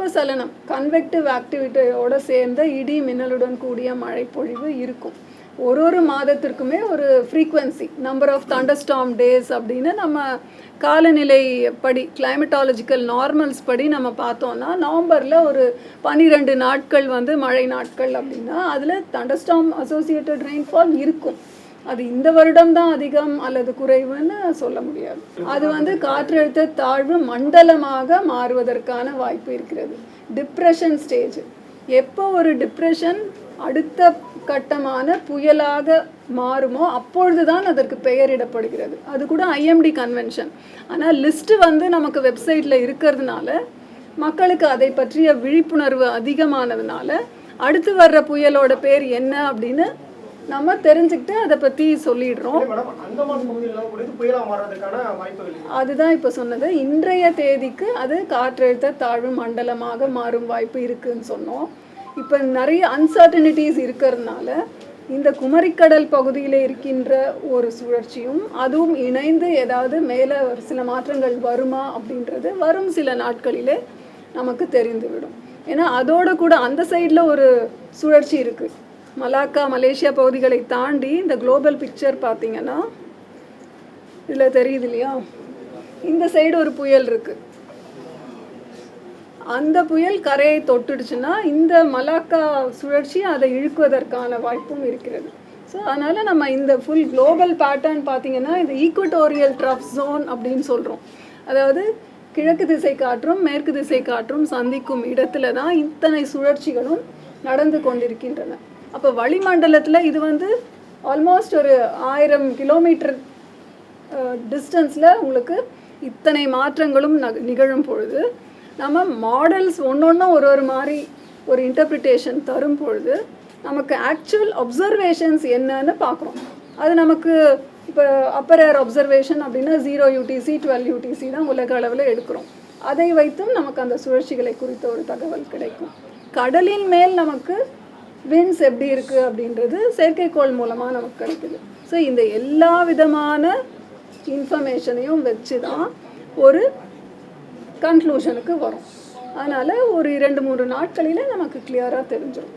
வெப்பசலனம் convective ஆக்டிவிட்டியோட சேர்ந்த இடி மின்னலுடன் கூடிய மழைப்பொழிவு இருக்கும். ஒரு மாதத்திற்குமே ஒரு ஃப்ரீக்வன்சி நம்பர் ஆஃப் தண்டர்ஸ்டார்ம் டேஸ் அப்படின்னு நம்ம காலநிலை படி கிளைமட்டாலஜிக்கல் நார்மல்ஸ் படி நம்ம பார்த்தோன்னா நவம்பரில் ஒரு 12 நாட்கள் வந்து மழை நாட்கள் அப்படின்னா அதில் தண்டர்ஸ்டார்ம் அசோசியேட்டட் ரெயின்ஃபால் இருக்கும். அது இந்த வருடம் தான் அதிகம் அல்லது குறைவுன்னு சொல்ல முடியாது. அது வந்து காற்றழுத்த தாழ்வு மண்டலமாக மாறுவதற்கான வாய்ப்பு இருக்கிறது. டிப்ரெஷன் ஸ்டேஜ் எப்போ ஒரு டிப்ரெஷன் அடுத்த கட்டமான புயலாக மாறுமோ அப்பொழுது தான் அதற்கு பெயரிடப்படுகிறது. அது கூட ஐஎம்டி கன்வென்ஷன். ஆனால் லிஸ்ட்டு வந்து நமக்கு வெப்சைட்டில் இருக்கிறதுனால மக்களுக்கு அதை பற்றிய விழிப்புணர்வு அதிகமானதுனால அடுத்து வர்ற புயலோட பேர் என்ன அப்படின்னு நம்ம தெரிஞ்சுக்கிட்டு அதை பற்றி சொல்லிடுறோம். அதுதான் இப்போ சொன்னது. இன்றைய தேதிக்கு அது காற்றழுத்த தாழ்வு மண்டலமாக மாறும் வாய்ப்பு இருக்குதுன்னு சொன்னோம். இப்போ நிறைய அன்சர்டனிட்டிஸ் இருக்கிறதுனால இந்த குமரிக்கடல் பகுதியில் இருக்கின்ற ஒரு சுழற்சியும் அதுவும் இணைந்து ஏதாவது மேலே சில மாற்றங்கள் வருமா அப்படின்றது வரும் சில நாட்களிலே நமக்கு தெரிந்துவிடும். ஏன்னா அதோட கூட அந்த சைடில் ஒரு சுழற்சி இருக்குது. மலாக்கா மலேசியா பகுதிகளை தாண்டி இந்த குளோபல் பிக்சர் பார்த்திங்கன்னா இதில் தெரியுது இல்லையா, இந்த சைடு ஒரு புயல் இருக்குது. அந்த புயல் கரையை தொட்டுடுச்சுன்னா இந்த மலாக்கா சுழற்சி அதை இழுக்குவதற்கான வாய்ப்பும் இருக்கிறது. ஸோ அதனால் நம்ம இந்த ஃபுல் குளோபல் பேட்டர்ன் பார்த்திங்கன்னா இந்த ஈக்குவட்டோரியல் ட்ரஃப் ஜோன் அப்படின்னு சொல்கிறோம். அதாவது கிழக்கு திசை காற்றும் மேற்கு திசை காற்றும் சந்திக்கும் இடத்துல தான் இத்தனை சுழற்சிகளும் நடந்து கொண்டிருக்கின்றன. அப்போ வளிமண்டலத்தில் இது வந்து ஆல்மோஸ்ட் ஒரு 1000 கிலோமீட்டர் டிஸ்டன்ஸில் உங்களுக்கு இத்தனை மாற்றங்களும் நிகழும் பொழுது நம்ம மாடல்ஸ் ஒன்றொன்றும் ஒரு மாதிரி ஒரு இன்டர்பிரிட்டேஷன் தரும் பொழுது நமக்கு ஆக்சுவல் அப்சர்வேஷன்ஸ் என்னன்னு பார்க்குறோம். அது நமக்கு இப்போ அப்பர் ஏர் அப்சர்வேஷன் அப்படின்னா 0 UTC 12 UTC தான் உலக அளவில் எடுக்கிறோம். அதை வைத்தும் நமக்கு அந்த சுழற்சிகளை குறித்த ஒரு தகவல் கிடைக்கும். கடலின் மேல் நமக்கு விண்ட்ஸ் எப்படி இருக்குது அப்படின்றது செயற்கைக்கோள் மூலமாக நமக்கு கிடைக்குது. ஸோ இந்த எல்லா விதமான இன்ஃபர்மேஷனையும் வச்சு தான் ஒரு கன்க்ளூஷனுக்கு வரும். அதனால் ஒரு 2-3 நாட்களில் நமக்கு கிளியராக தெரிஞ்சிடும்.